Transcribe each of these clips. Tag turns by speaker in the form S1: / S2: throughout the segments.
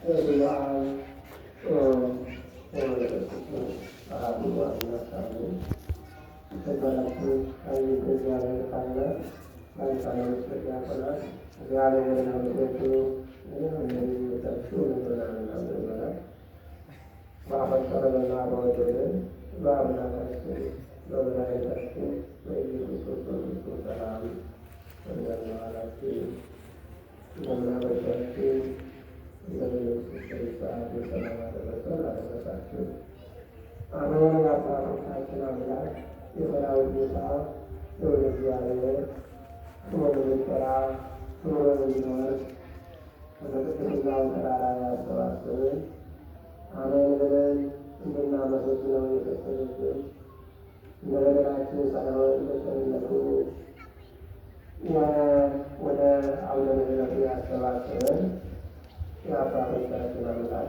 S1: በስመ አብ ወወልድ ወመንፈስ ቅዱስ አሐዱ አምላክ አሜን። የተከበራችሁ አቤተ እግዚአብሔር ካህናት፣ ባለስልጣናት፣ ዲያቆናት፣ እግዚአብሔርን አመስግኑ። እንደምታችሁ ምእመናንና ምእመናት በአፈቀረንና በወደደን በአምላካችን በመድኃኒታችን በኢየሱስ ክርስቶስ ሰላም እንደምን ዋላችሁ? እንደምን አመሻችሁ? ሰዓት የሰላም አደረሰን አደረሳችሁ። አሜን። የአባቶቻችን አምላክ የሰራዊት ጌታ ልዑል እግዚአብሔር ስሙ ለሚጠራ ስሙ ለሚኖር በቅድስናው ተራራ ያሰባስበን። አሜን ብለን እንድናመሰግነው የፈቀደልን እንደ በደላችን ሳይሆን እንደ ቸርነቱ ወደ አውደ ምሕረቱ ያሰባሰበን የአባቶቻችን አምላክ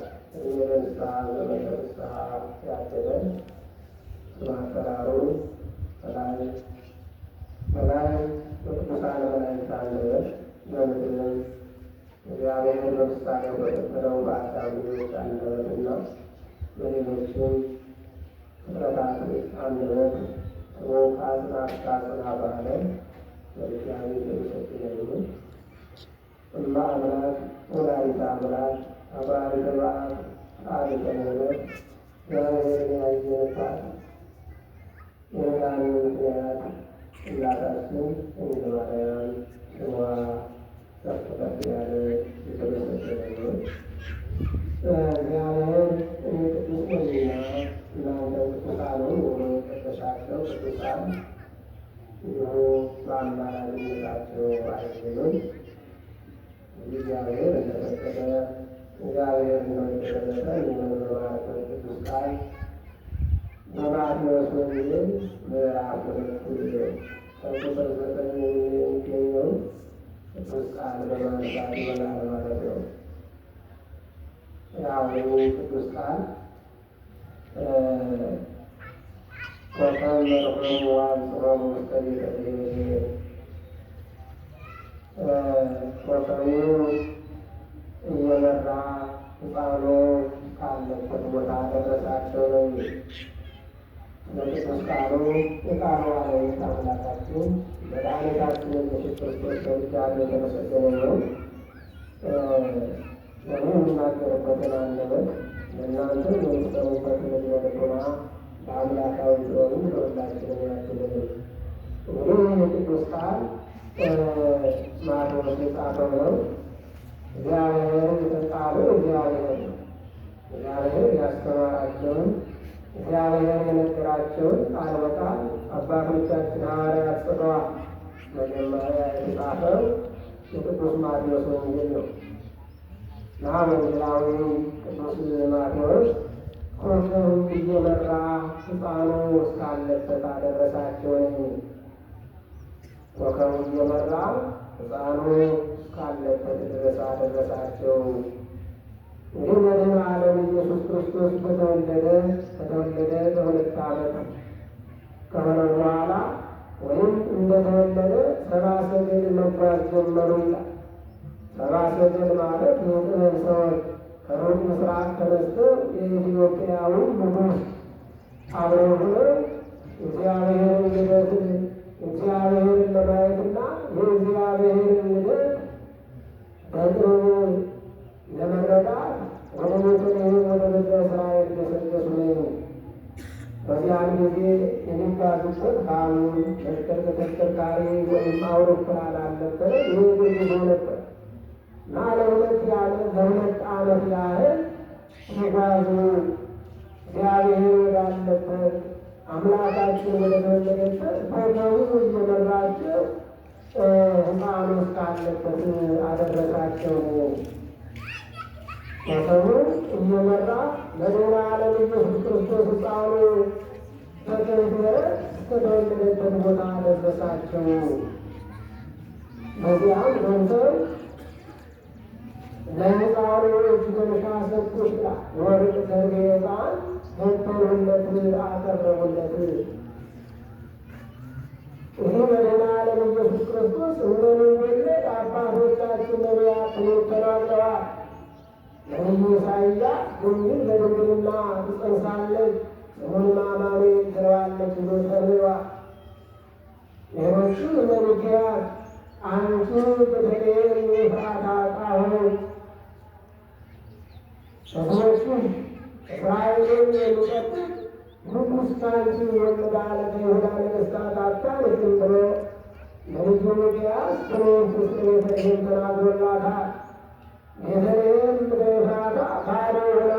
S1: የንስሐ ዘመነ ንስሐ ያደለን ስም አጠራሩ በላይ በቅዱሳን መላእክት አንደበት በምድር እግዚአብሔር በምሳሌው በፈጠረው በአዳም ልጆች አንደበትና በሌሎችም ፍጥረታት አንደበት ስሙ ከአጽናፍ እስከ አጽናፍ ዓለም በእግዚአብሔር የተመሰገነ ይሁን። እማ አምላክ ወላዲተ አምላክ አባሪተ በዓል ጻድቀ ነቢያት እግዚአብሔርን ያየንባት የመዳን ምክንያት እናታችን ድንግል ማርያም ስሟ ከፍ ከፍ ያለ የተመሰገነ ይሁን። እግዚአብሔር እኔ ቅዱስ ነኝና እናንተ ቅዱሳኑን ሆኖ የቀደሳቸው ቅዱሳን እንዲሁ በአማላጅነታቸው አይለዩን። እግዚአብሔር እንደፈቀደ እግዚአብሔር እንደተገለጠ የመንበረ ቅዱስ ቃል በማቴዎስ ወንጌል ምዕራፍ 2 ከቁጥር 9 የሚገኘው ቅዱስ ቃል በማንሳት ይሆናል ማለት ነው። ያው ቅዱስ ቃል ወተመርሖሙ ወአንጽሖሙ ውስተ ቤተ እግዚአብሔር ወሰኑ እየመራ ሕፃኑ ካለበት ቦታ ደረሳቸው ነው። ለቅዱስ ቃሉ የቃሉ ባለቤት አምላካችን መድኃኒታችን ኢየሱስ ክርስቶስ በእግዚአብሔር የተመሰገነ ነው። ለእኔ የምናገርበትን አንደበት ለእናንተ የምትሰሙበትን ልቦና በአምላካዊ ሲሆኑ ለሁላችንም ያድርግልን። እንግዲህ የቅዱስ ቃል ማቴዎስ የጻፈው ነው። እግዚአብሔር የተጣሉ እግዚአብሔር ያስተማራቸውን እግዚአብሔር የነገራቸውን ቃል በቃል አባቶቻችን ሐዋርያት ጽፈዋል። መጀመሪያ የተጻፈው የቅዱስ ማቴዎስ ወንጌል ነው እና ወንጌላዊ ቅዱስ ማቴዎስ ኮከቡ እየመራ ሕፃኑ እስካለበት አደረሳቸው። ኮከቡ እየመራ ሕፃኑ እስካለበት ድረስ አደረሳቸው። እንግዲህ መድኃኔ ዓለም ኢየሱስ ክርስቶስ ከተወለደ በ2 ዓመት ከሆነ በኋላ ወይም እንደተወለደ 70 ሰገል መጓዝ ጀመሩ ይላል። 70 ሰገል ማለት የጥበብ ሰዎች ከሩቅ ምስራቅ ተነስተው የኢትዮጵያዊ ንጉሥ አብረው ሆነው እግዚአብሔርን ልደት እግዚአብሔርን ለማየትና የእግዚአብሔርን ልደት በቅርቡ ለመረዳት ወደ ቤተልሔም ወደ ምድረ እስራኤል ገሰገሱ ነው። በዚያን ጊዜ የሚጓዙበት ባቡር ተሽከርካሪ ወይም አውሮፕላን አልነበረ። ይህ ጉዞ ነበር እና ለ2 ዓመት ያህል ሲጓዙ እግዚአብሔር ወዳለበት አምላካችን ወደ ተወለደበት ኮከቡ እየመራቸው ሕፃኑ እስካለበት አደረሳቸው። ኮከቡ እየመራ መድኃኔ ዓለም ኢየሱስ ክርስቶስ ሕፃኑ እስከተወለደበት ቦታ አደረሳቸው። በዚያም ገብተው ለሕፃኑ እጅ መንሻ ሰጡ ይላል። ወርቅ፣ ከርቤ፣ ዕጣን ሰጥተውለት አቀረቡለት። ይህ መድኃኔ ዓለም ኢየሱስ ክርስቶስ እንደሚወለድ አባቶቻችን ነቢያት ተናግረዋል። ነቢዩ ኢሳይያስ ድንግል በድንግልና ትጸንሳለች ስሙንም አማኑኤል ትለዋለች ብሎ ተርቧል። ሌሎቹ እነ ሚክያስ አንቺ ቤተልሔም የኤፍራታ ዕቃ ሆይ ሕዝቦችሽ እስራኤልን የሚጠብቅ ንጉሥ ከአንቺ ይወለዳል ከይሁዳ ነገሥታት አታንሽም ብሎ ነቢዩ ሚክያስ በመንፈስ ቤተልሔም ተናግሮላታል። ቤተልሔም በኤፍራታ ባዶ ሆና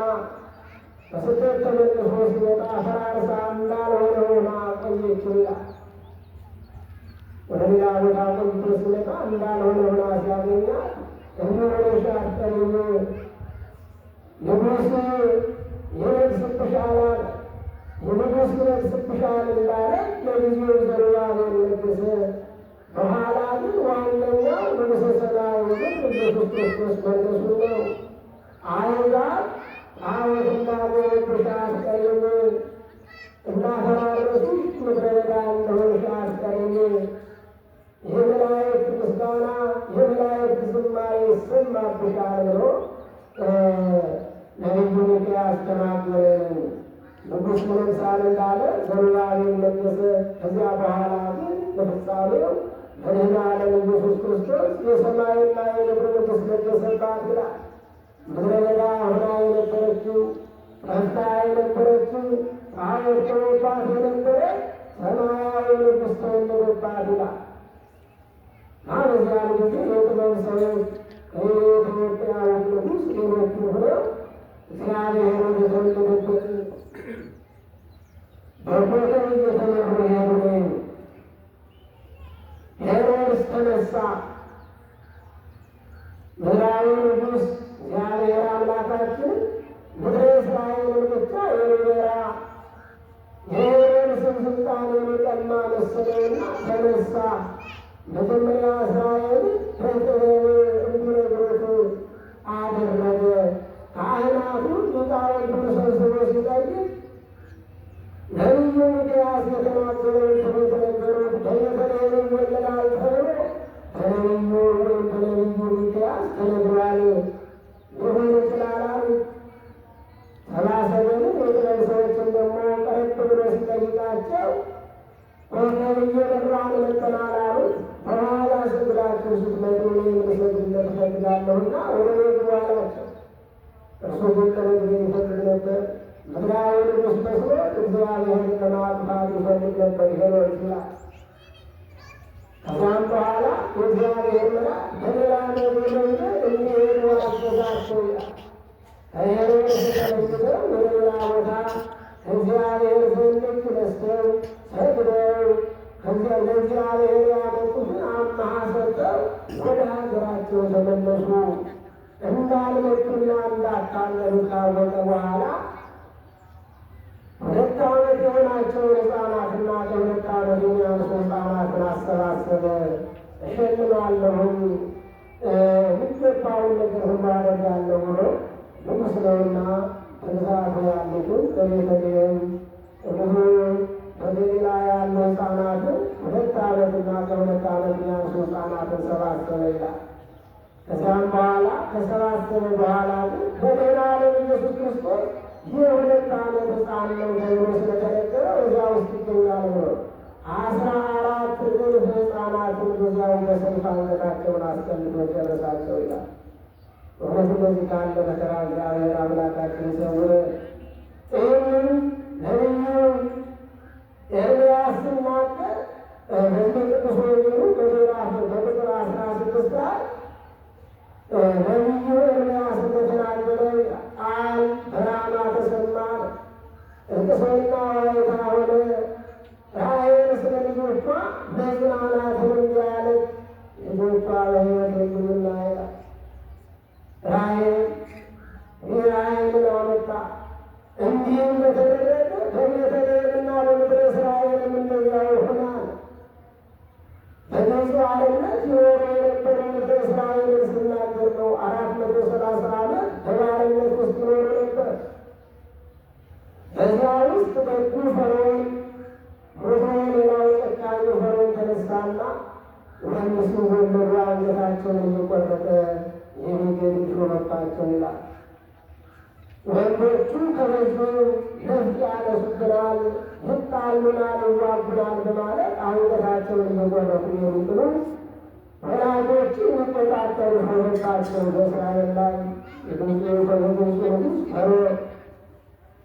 S1: በስደት ተመልሶ ሲመጣ ፈራርሳ እንዳልሆነ ሆና ቆየች ይላል። ወደ ሌላ ቦታ ቆይቶ ሲመጣ እንዳልሆነ ሆና ሲያገኛት እንሆነሽ አትቀሪም፣ ንጉሥ ይነግሥብሻል አለ። የንጉሥ ይነግሥብሻል እንዳለ ለጊዜው ዘሩባቤል ነገሠ። በኋላ ግን ዋነኛው ንጉሠ ሰማይ ግን ኢየሱስ ክርስቶስ መንገሱ ነው። አይዛብ ጣዖት እንዳጎረብሽ አትቀሪም፣ እንዳፈራረሱሽ ምድረ በዳ እንደሆንሽ አትቀሪም፣ የመላእክት ምስጋና የመላእክት ዝማሬ ይሰማብሻል ብሎ ነቢዩ ሚክያስ ተናገረ። ንጉሥ ይነግሣል እንዳለ ዘሩባቤል ነገሠ። ከዚያ በኋላ ግን በፍጻሜው በደህና ዓለም ኢየሱስ ክርስቶስ የሰማይና የምድር ንጉሥ ነገሠባት ይላል። ምድረ በዳ ሆና የነበረችው ጠፍታ የነበረችው ጣዖት ሆኖባት የነበረ ሰማያዊ ንጉሥ ተወለደባት ይላል። በዚያን ጊዜ የጥበብ ሰዎች የኢትዮጵያዊት ንጉሥ ሌሎቹ ሆነው እግዚአብሔር ወደተወለደበት በኮከብ እየተመሩ ሄዱ። ሄሮድስ ተነሳ። ምድራዊ ንጉሥ እግዚአብሔር አምላካችን ምድረ እስራኤልን ብቻ የሚመራ የሄሮድስን ስልጣን የሚቀማ መሰለውና ተነሳ። መጀመሪያ እስራኤል በጥበብ እንዲነግሩት አደረገ። ካህናቱ ሊቃውንቱን ሰብስቦ ሲጠይቅ ነቢዩ ሚክያስ የተናገረውን ትንቢት ነገሩት። በቤተልሔም ይወለዳል ተብሎ በነቢዩ ወይም በነቢዩ ሚክያስ ተነግሯል። ሊሆን ይችላል አሉ። ሰብአ ሰገልን የጥበብ ሰዎችን ደግሞ ቀረብ ብሎ ሲጠይቃቸው ኮከብ እየበራን መጥተናል አሉት። በኋላ ሰግዳችሁ ስትመጡ እኔ እንድሰግድለት እፈልጋለሁና ወደ ቤት ግቡ አላቸው። እርሱ ግን ጥበብ ይፈልግ ነበር። ምድራዊ ንጉሥ መስሎ እግዚአብሔርን ለማጥፋት ይፈልግ ነበር ሄሮድስ ይላል። ከዚያም በኋላ የእግዚአብሔር መልአክ በሌላ መንገድ እንዲሄዱ አዘዛቸው ይላል። ከሄሮድስ ተለይተው ወደ ሌላ ቦታ እግዚአብሔር ዘንድ ነስተው ሰግደው ከዚያ ለእግዚአብሔር ያመጡትን አምሃ ሰጠው ወደ ሀገራቸው ተመለሱ። እንዳልመጡና እንዳታለሉ ካወቀ በኋላ 2 ዓመት የሆናቸውን ሕፃናትና ከ2 ዓመት የሚያንሱ ሕፃናትን አሰባሰበ። እሸልማለሁኝ የሚገባውን ነገር ሁሉ አደርጋለሁ ብሎ ንጉሥ ነውና በግዛቱ ያሉትን በቤተልሔም እንዲሁ በገሊላ ያሉ ሕፃናትን 2 ዓመትና ከ2 ዓመት የሚያንሱ ሕፃናትን ሰባሰበ ይላል። ከዚያም በኋላ ከሰባሰበ በኋላ ግን በደህና ዓለም ኢየሱስ ክርስቶስ የ2 ዓመት ሕፃን ነው ተብሎ ስለተነገረ እዚያ ውስጥ ይገኛል ብሎ 14,000 ሕፃናትን በዚያው በሰይፍ አንገታቸውን አስቀምጦ ጨረሳቸው ይላል። እውነት እንደዚህ ካለ መከራ እግዚአብሔር አምላካችን ይሰውረን። ይህንን ነቢዩ ኤርምያስ ሲናገር በዚህ ቅዱስ ወንጌሉ በቁጥር 16 ላይ ነቢዩ ኤርምያስ እንደተናገረ ቃል በራማ ተሰማ፣ እልቅሶና ዋይታ ሆነ። ራሔል ስለ ልጆቿ መጽናናትን እያለች ልጆቿ በሕይወት የሉምና ይላል። ራሔልን አመጣ። እንዲህም በተደረገ በቤተልሔምና በምድረ እስራኤልም እንደዚያው ይሆናል። በግብፅ ባርነት ይኖሩ የነበረ ምድረ እስራኤልን ስናገር ነው። 430 ዓመት በባርነት ውስጥ ይኖሩ ነበር። በዚያ ውስጥ በጎ ፈርዖን ሞቶ ሌላው ጨካኝ ፈርዖን ተነሳና ወንዶቹ ወለዱ አንገታቸውን እየቆረጠ የሚገድል ሾመባቸው ይላል። ወንዶቹ ከበዙ ነፍጥ ያነሱብናል፣ ይጣሉናል፣ ይዋጉናል በማለት አንገታቸውን እየጎረፉ የሚጥሉ ወላጆቹ የሚቆጣጠሩ ሆኖባቸው በእስራኤል ላይ የግብፅ ንጉሥ ፈርዖን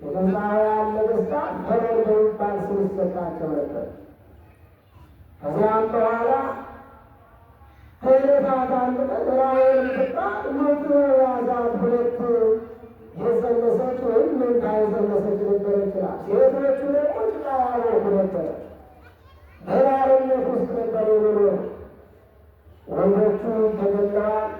S1: የግብፃውያን ነገሥታት ፈርዖን በሚባል ስም ይሰጣቸው ነበር። ከዚያም በኋላ ከዕለታት አንድ ቀን ራሔል የምትባል ምጥ ያዛት ሁለት የፀነሰች ወይም መንታ የፀነሰች ነበር ይችላል። ሴቶቹ ደግሞ ጭቃ ያቦኩ ነበረ። በባርነት ውስጥ ነበር የሚኖሩ። ወንዶቹ ተገለዋል።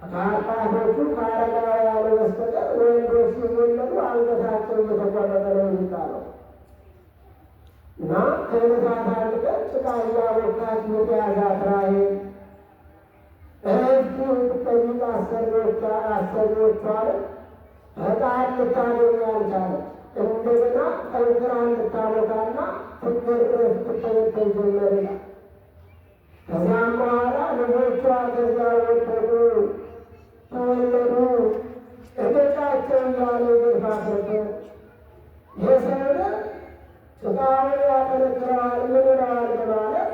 S1: ከአባቶቹ ከአረጋውያኑ በስተቀር ወንዶች ሲወለዱ አንገታቸው እየተቆረጠ ነው የሚባለው እና ከዕለታት አንድ ቀን ጭቃ እያቦካች ምጥ ያዛት ራሔል እረፍት ልትጠይቅ አሰሪዎቿን ፈቃድ ልታገኝ አልቻለች። እንደገና ጠንክራ እንድታቦካና ትገረፍ ትተነተን ጀመር ይላል። ከዚያም በኋላ ልጆቿ ከዚያ ወደዱ፣ ተወለዱ። እገጫቸው እያለ ይገርፋት ነበር። የሰው ልጅ ጭቃውን ያጠነክረዋል፣ ምን ይለዋል በማለት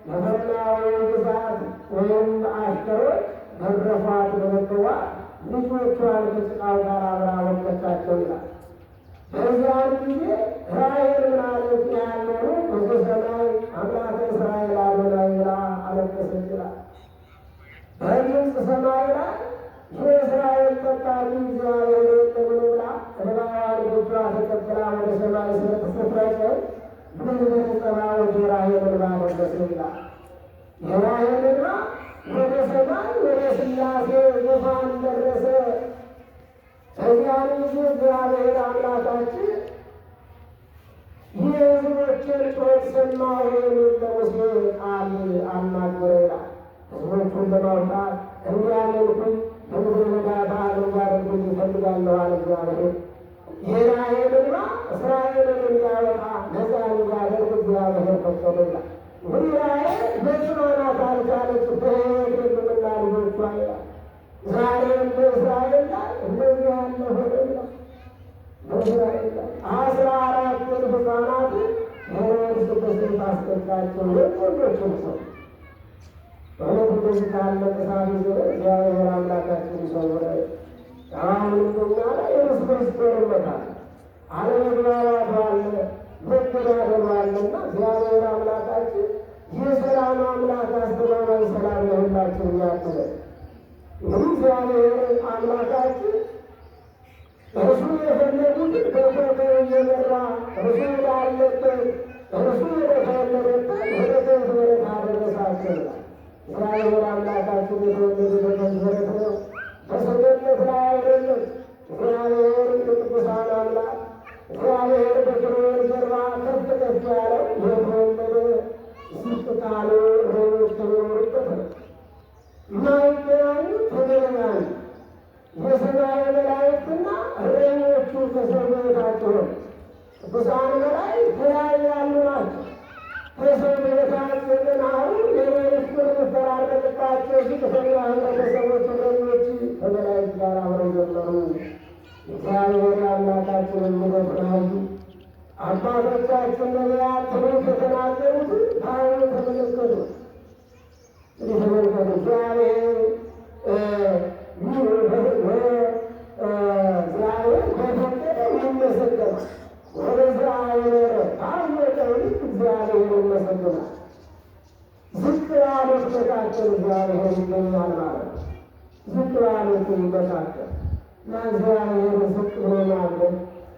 S1: የፈርዖናዊ ግዛት ወይም አሽከሮች ገረፏት፣ ደበደቧት። ልጆቿን ከጭቃው ጋር አብራ ወለደቻቸው ይላል። በዚያን ጊዜ ራሔል ምን አለች? ያለኑ ብዙ ሰማይ አምላከ እስራኤል አዶናይ ብላ አለቀሰች ይላል። በግብፅ ሰማይ ላይ የእስራኤል ጠባቂ እግዚአብሔር የለምን ብላ ዕንባዋን በእጇ ተቀብላ ወደ ሰማይ ስትረጭ ብልብል ጸባዖት የራሔል እንባ ደረሰ ይላል። የራሔል እንባ ወደ ሰማይ ወደ ሥላሴ ዙፋን ደረሰ። ከዚያን ጊዜ እግዚአብሔር አምላካችን የሕዝቦችን ጩኸት ሰማሁ የሚል ለሙሴ ቃል አናገረ ይላል። ሕዝቦቹን ለማውጣት እንዲያመልኩኝ በምድረ በዳ በዓል እንዲያደርጉኝ እፈልጋለሁ አለ እግዚአብሔር። የራሔል እንባ እስራኤልን እንዲያወጣ ነፃ እንዲያደርግ እግዚአብሔር ፈቀደ ይላል። እንግዲህ ራሔል መጽናናት አልቻለች። በሕይወት የሉምና ልጆቿ ይላል። ዛሬም በእስራኤል ላይ እንደዚህ ያለ ሆነ ይላል። በእስራኤል ላይ 14 ሕፃናት ሄሮድስ በስንት አስቀጣቸው። ወንዶችን ሰው በእውነት እንደዚህ ካለ ጥፋት ይዘ እግዚአብሔር አምላካችን ይሰውረን። አሁን እኛ ላይ እርስ በርስ ጦርነት አለ፣ አለመግባባት አለ፣ መገዳደል አለና እግዚአብሔር አምላካችን የሰላም አምላክ አስተማማኝ ሰላም ለሁላችን ያድለን። እንግዲህ እግዚአብሔር አምላካችን እርሱ የፈለጉትን በኮከብ እየመራ እርሱ ወዳለበት እርሱ ወደተወለደበት ወደ ከብት በረት አደረሳቸው ይላል። እግዚአብሔር አምላካችን የተወለደበት በረት ነው፣ በሰገነት ላይ አይደለም። እግዚአብሔር የቅዱሳን አምላክ እግዚአብሔር በኪሩቤል ጀርባ ከፍ ከፍ ያለው የተወለደ ዝቅ ካሉ እረኞች ከሚኖሩበት ነው። የማይገናኙ ተገናኙ። የሰማይ መላእክትና እረኞቹ ከሰው በታቸው ነው። ቅዱሳን መላእክት ከላይ ያሉ ናቸው። ከሰው በታች የተናሩ የመላእክት የሚፈራረቅባቸው ዝቅተኛ ህብረተሰቦች እረኞች ከመላእክት ጋር አብረው ዘመሩ። እግዚአብሔር አምላካችንን ልደት ናዩ። አባቶቻችን ነቢያት ትንቢት የተናገሩትን በዓይኑ ተመለከቱ። ተመልከቱ። እግዚአብሔር በፈቀደ ይመሰገናል። ወደዛ አይኖረ ባወቀው ልክ እግዚአብሔር ይመሰገናል። ዝቅ ባሉት መካከል እግዚአብሔር ይገኛል ማለት ነው። ዝቅ ባሉት መካከል እና እግዚአብሔር ዝቅ ብሎ ማድረግ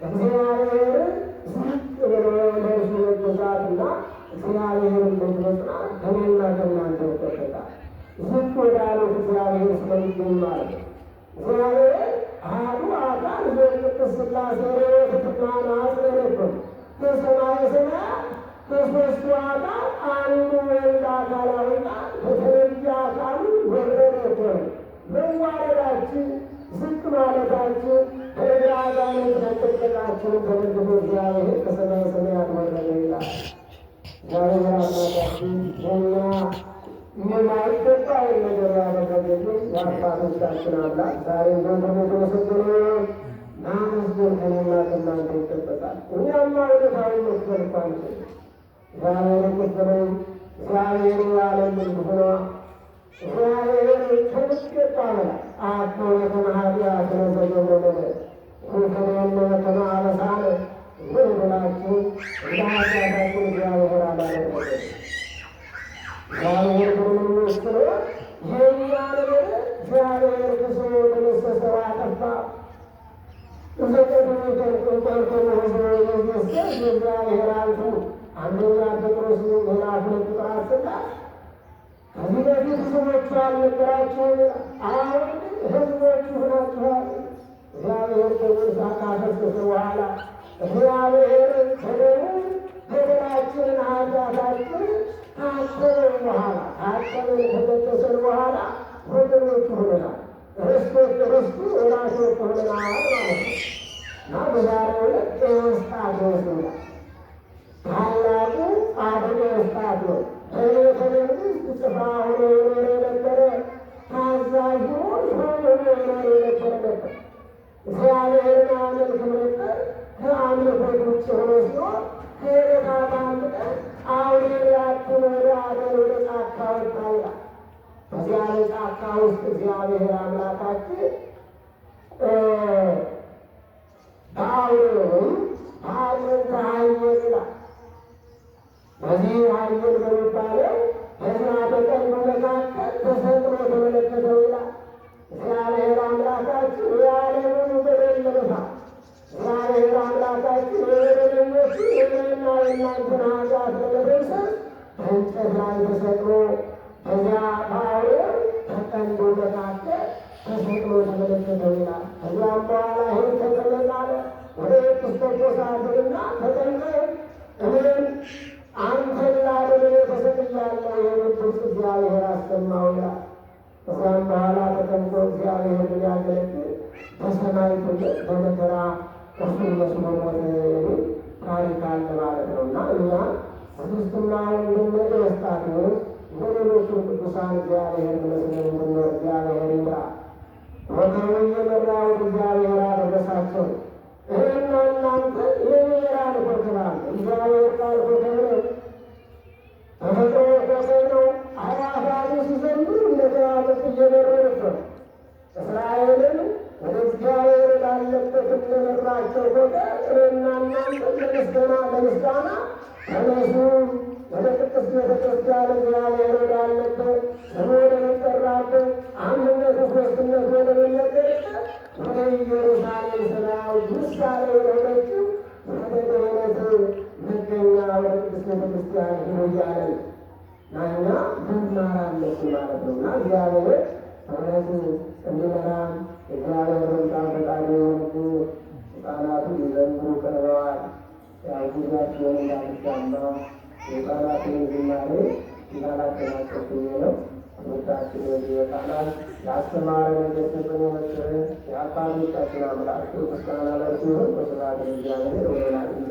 S1: እግዚአብሔር ዝቅ ብሎ ለእርሱ መገዛትና እግዚአብሔርን መግለጽናት ከእኔና ከእናንተ ይጠበቃል። ዝቅ ወዳሉት እግዚአብሔር ስለሚገኝ ማለት ነው። እግዚአብሔር አሐዱ አካል በቅድስት ሥላሴ ርትዕትና ናጽረነብር በሰማየ ሰማያት ከሦስቱ አካል አንዱ ወልድ አካላዊ ቃል በተለየ አካሉ ወረደ። መዋረዳችን ዝቅ ማለታችን ከአጋንንት መጠበቃችንን ተመልክቶ እግዚአብሔር ከሰማየ ሰማያት ወረደ ይላል። እግዚአብሔር አምላካችን ለእኛ የማይገባውን ነገር ያደረገልን የአባቶቻችን አምላክ ዛሬ ዘንድሮ የተመሰገነ ማመስገን ከእኔና ከእናንተ ይጠበቃል። እኛማ ወደታዊ መስገን እኮ አንችልም። እግዚአብሔር የከፈለው እግዚአብሔር ያለልን ክፍሏ እግዚአብሔር ከሚገባ በላይ አቶ የተማሃዲያ ስለዘገበለ ሁከለነ ከማበሳነ ምን ብላችሁ እንደ ኃጢአታችን እግዚአብሔር አላደረገ እግዚአብሔር ብሎ የእኛ ነገር እግዚአብሔር ክስሞ ተመሰሰው አጠፋ እግዚአብሔር አንቱ አንደኛ ጴጥሮስ ምዕራፍ 2 ቁጥር 10 ከዚህ በፊት ስሞቹ አልነበራችሁም፣ አሁን ሕዝቦቹ ሆናችኋል። እግዚአብሔር ደሙን ካፈሰሰ በኋላ እግዚአብሔር ከደሙ በደላችንን ኃጢአታችንን ካጠበን በኋላ ከቀደሰን በኋላ ወገኖቹ ሆነናል። ርስቱ ወራሾች ሆነናል ማለት ነው እና በዛሬው ዕለት ኤዎስጣቴዎስ ይላል። ታላቁ ጻድቅ ኤዎስጣቴዎስ በቤተ መንግሥት ጽፋ ሆኖ የኖረ የነበረ ታዛዥ ሆኖ የኖረ የነበረ ነበር። እግዚአብሔርን ያመልክም ነበር። ከአምልኮት ውጭ ሆኖ ሲሆን ከዕለታት አንድ ቀን አውሬያቱን ወደ አገር ወደ ጫካ ወጣ ይላል። በዚያ ጫካ ውስጥ እግዚአብሔር አምላካችን በአውሬው በአጥንተ ኃየል ይላል። በዚህ ኃየል በሚባለው በዚያ በቀንዱ መካከል ተሰቅሎ ተመለከተው ይላል። እግዚአብሔር አምላካችን የዓለምን በደል ለመሳት እግዚአብሔር አምላካችን የበደለኞቹ የእኔና የእናንተን ኃጢአት ለመደምሰስ በእንጨት ላይ ተሰቅሎ በዚያ በአውሬው በቀንዱ መካከል ተሰቅሎ ተመለከተው ይላል። ከዚያም በኋላ ይህን ተቀመጥ አለ። ወደ ኤጲስቆጶሳትና ተጠመቅ፣ እኔም አንተን ላድን ተሰቅያለሁ የሚል ድምፅ እግዚአብሔር አሰማው ይላል። ከዚያም በኋላ ተጠምቆ እግዚአብሔርን ሊያገለግል በሰማዕትነት በመከራ እሱን መስሎ ሞተ የሚል ታሪክ አለ ማለት ነው እና እኛ ክርስትና ወንድም ኤዎስጣቴዎስ እንደሌሎቹ ቅዱሳን እግዚአብሔር መስለን እንድንኖር እግዚአብሔር ይምራ። ወገኑ እየመራ ወደ እግዚአብሔር አደረሳቸው። ይህና እናንተ የብሔራን ኮከብ አለ። እግዚአብሔር ቃል ኮከብ ነው። ተፈጥሮ ኮከብ ነው። አዕዋፋቱ ሲዘምሩ እንደ ከዋክብት እየበረሩ ነው። እስራኤልን ወደ እግዚአብሔር ወዳለበት እንደመራቸው ኮከብ እኔና እናንተ ለምስጋና ተነሱ። ወደ ቅድስት ቤተ ክርስቲያን እግዚአብሔር ወዳለበት ስሙ ወደሚጠራበት አንድነቱ ሦስትነቱ ወደሚነገርበት ወደ ኢየሩሳሌም ሰማያዊት ምሳሌ ወደሆነችው ወደ ድኅነት መገኛ ወደ ቅድስት ቤተ ክርስቲያን ሂዱ እያለን ናኛ መማራለች ማለት ነው እና እግዚአብሔር እውነት እንዲመራን እግዚአብሔር መልካም ፈቃዱ የሆኑት ሕፃናቱ ሊዘምሩ ቀርበዋል። ያው ጊዜያቸውን እንዳልሻማ የሕፃናትን ዝማሬ እንዳላጠናቀቁኝ ነው። ትምህርታችን በዚህ ይበቃናል። ያስተማረን የገሰጸን የመከረን የአባቶቻችን አምላክ ምስጋና ለእርሱ ይሁን። በስብሐት ለእግዚአብሔር ወወላዲቱ